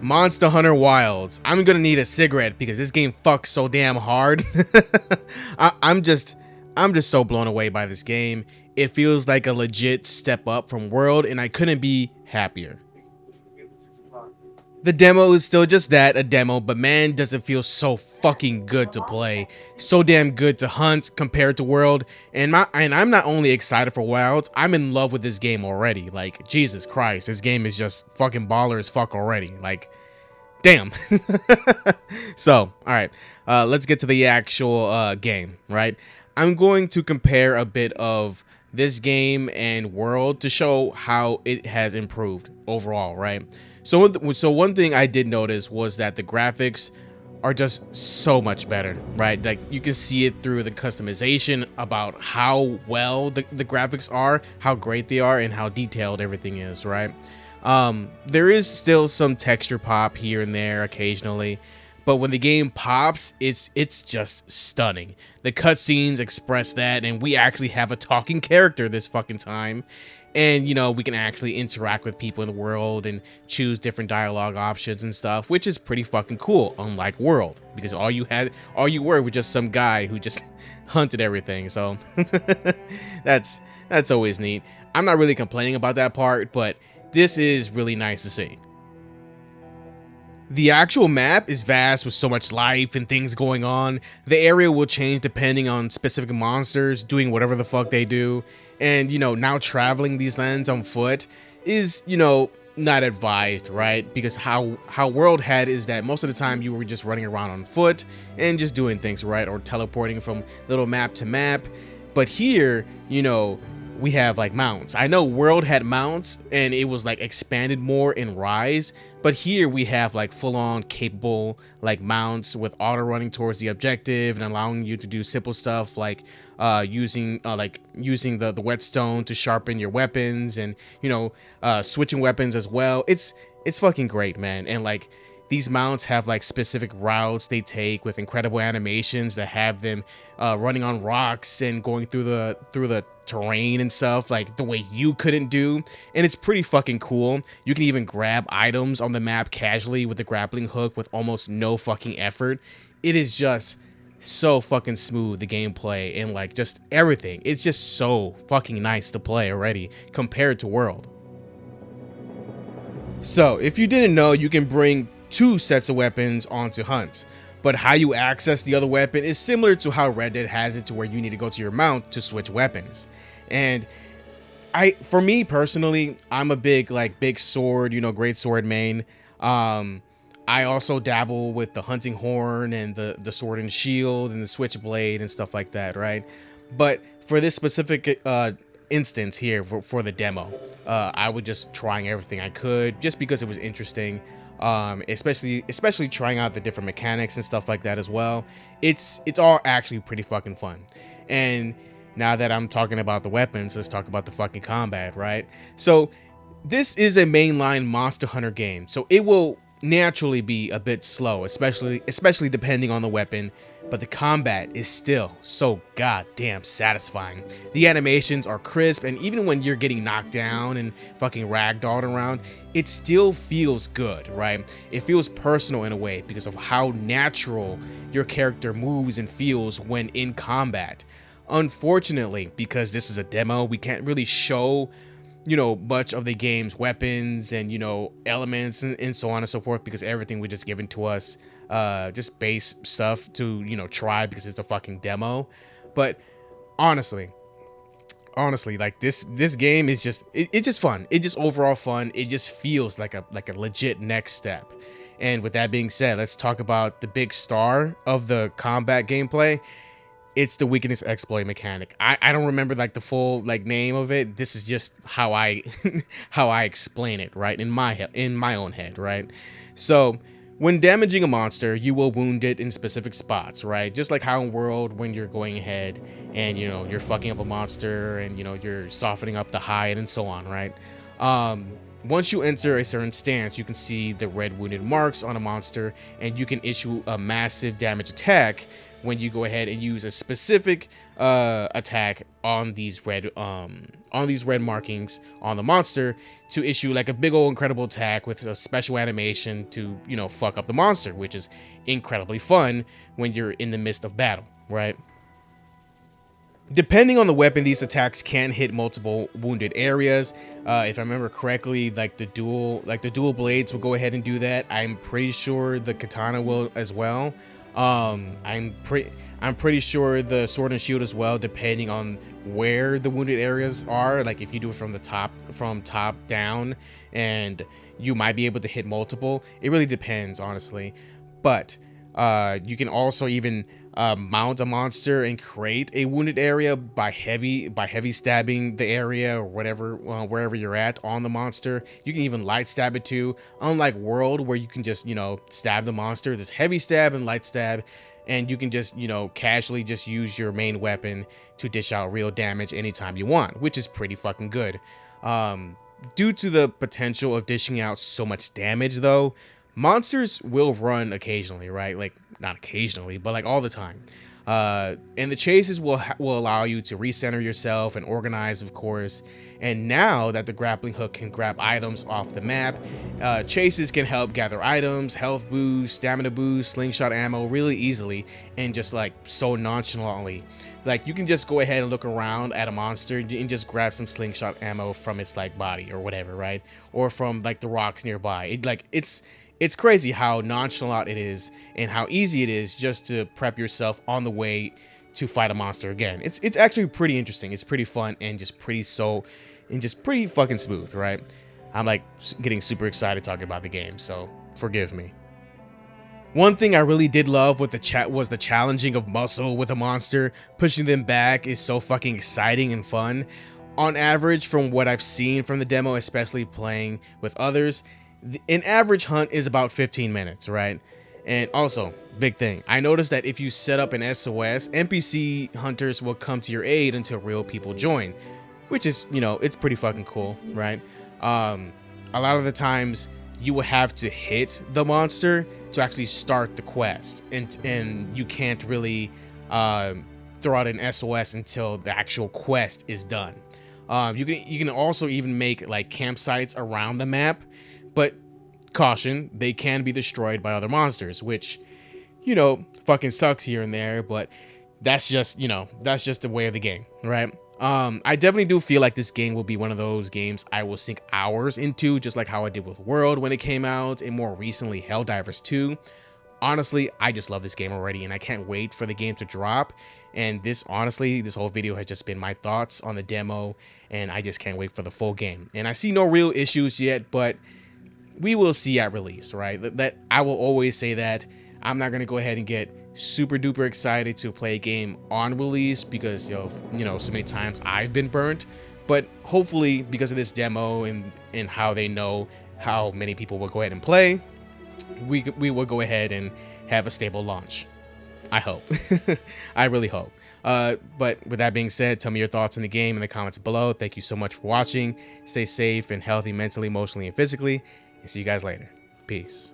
Monster Hunter Wilds. I'm gonna need a cigarette because this game fucks so damn hard. I'm just so blown away by this game. It feels like a legit step up from World, and I couldn't be happier. The demo is still just that, a demo, but man, does it feel so fucking good to play. So damn good to hunt compared to World. And I'm not only excited for Wilds, I'm in love with this game already. Like, Jesus Christ, this game is just fucking baller as fuck already. Like, damn. So, alright, let's get to the actual game, right? I'm going to compare a bit of this game and World to show how it has improved overall, right? So one thing I did notice was that the graphics are just so much better, right? Like, you can see it through the customization about how well the graphics are, how great they are, and how detailed everything is, right? There is still some texture pop here and there occasionally, but when the game pops, it's just stunning. The cutscenes express that, and we actually have a talking character this fucking time. And, you know, we can actually interact with people in the world and choose different dialogue options and stuff, which is pretty fucking cool, unlike World, because all you were was just some guy who just hunted everything. So that's always neat. I'm not really complaining about that part, but this is really nice to see. The actual map is vast with so much life and things going on. The area will change depending on specific monsters doing whatever the fuck they do. And, you know, now traveling these lands on foot is, you know, not advised, right? Because how World had is that most of the time you were just running around on foot and just doing things, right? Or teleporting from little map to map. But here, you know, we have like mounts. I know World had mounts and it was like expanded more in Rise, but here we have like full-on capable like mounts with auto running towards the objective and allowing you to do simple stuff like using the whetstone to sharpen your weapons, and, you know, switching weapons as well. It's fucking great, man. And like, these mounts have like specific routes they take with incredible animations that have them running on rocks and going through the terrain and stuff like the way you couldn't do. And it's pretty fucking cool. You can even grab items on the map casually with the grappling hook with almost no fucking effort. It is just so fucking smooth, the gameplay and like just everything. It's just so fucking nice to play already compared to World. So if you didn't know, you can bring two sets of weapons onto hunts, but how you access the other weapon is similar to how Red Dead has it, to where you need to go to your mount to switch weapons. And for me personally, I'm a big sword, you know, great sword main. I also dabble with the hunting horn and the sword and shield and the switchblade and stuff like that, right? But for this specific instance here for the demo, I was just trying everything I could just because it was interesting. Especially trying out the different mechanics and stuff like that as well. It's all actually pretty fucking fun. And now that I'm talking about the weapons, let's talk about the fucking combat, right? So this is a mainline Monster Hunter game, so it will naturally be a bit slow, especially depending on the weapon, but the combat is still so goddamn satisfying. The animations are crisp, and even when you're getting knocked down and fucking ragdolled around, it still feels good, right? It feels personal in a way because of how natural your character moves and feels when in combat. Unfortunately, because this is a demo, we can't really show, you know, much of the game's weapons and, you know, elements and so on and so forth, because everything was just given to us, just base stuff to, you know, try because it's a fucking demo. But honestly, like this game is just it's just fun. It's just overall fun. It just feels like a legit next step. And with that being said, let's talk about the big star of the combat gameplay. It's the weakness exploit mechanic. I don't remember like the full like name of it. This is just how I how I explain it, right? In my own head, right? So when damaging a monster, you will wound it in specific spots, right? Just like how in World, when you're going ahead and, you know, you're fucking up a monster and, you know, you're softening up the hide and so on, right? Once you enter a certain stance, you can see the red wounded marks on a monster, and you can issue a massive damage attack when you go ahead and use a specific attack on these red markings on the monster to issue like a big old incredible attack with a special animation to, you know, fuck up the monster, which is incredibly fun when you're in the midst of battle, right? Depending on the weapon, these attacks can hit multiple wounded areas. If I remember correctly, like the dual blades will go ahead and do that. I'm pretty sure the katana will as well. I'm pretty sure the sword and shield as well, depending on where the wounded areas are. Like if you do it from top down, and you might be able to hit multiple. It really depends, honestly. But you can also even mount a monster and create a wounded area by heavy stabbing the area or whatever, wherever you're at on the monster. You can even light stab it too, unlike World, where you can just, you know, stab the monster. There's heavy stab and light stab, and you can just, you know, casually just use your main weapon to dish out real damage anytime you want, which is pretty fucking good. Due to the potential of dishing out so much damage though, monsters will run occasionally, right? Like not occasionally, but like all the time. And the chases will allow you to recenter yourself and organize, of course. And now that the grappling hook can grab items off the map, chases can help gather items, health boost, stamina boost, slingshot ammo really easily, and just like so nonchalantly. Like you can just go ahead and look around at a monster and just grab some slingshot ammo from its like body or whatever, right? Or from like the rocks nearby. It's crazy how nonchalant it is and how easy it is just to prep yourself on the way to fight a monster again. It's actually pretty interesting. It's pretty fun and just pretty fucking smooth, right? I'm like getting super excited talking about the game, so forgive me. One thing I really did love with the chat was the challenging of muscle with a monster. Pushing them back is so fucking exciting and fun. On average, from what I've seen from the demo, especially playing with others, an average hunt is about 15 minutes, right? And also, big thing, I noticed that if you set up an SOS, NPC hunters will come to your aid until real people join, which is, you know, it's pretty fucking cool, right? A lot of the times you will have to hit the monster to actually start the quest, and you can't really throw out an SOS until the actual quest is done. You can also even make like campsites around the map, but caution, they can be destroyed by other monsters, which, you know, fucking sucks here and there, but that's just, you know, that's just the way of the game, right? I definitely do feel like this game will be one of those games I will sink hours into, just like how I did with World when it came out, and more recently Helldivers 2. Honestly, I just love this game already, and I can't wait for the game to drop. And this, honestly, this whole video has just been my thoughts on the demo, and I just can't wait for the full game. And I see no real issues yet, but we will see at release, right? That I will always say that. I'm not gonna go ahead and get super duper excited to play a game on release because, you know, so many times I've been burnt. But hopefully, because of this demo and how they know how many people will go ahead and play, we will go ahead and have a stable launch. I hope. I really hope. But with that being said, tell me your thoughts on the game in the comments below. Thank you so much for watching. Stay safe and healthy mentally, emotionally, and physically. And see you guys later. Peace.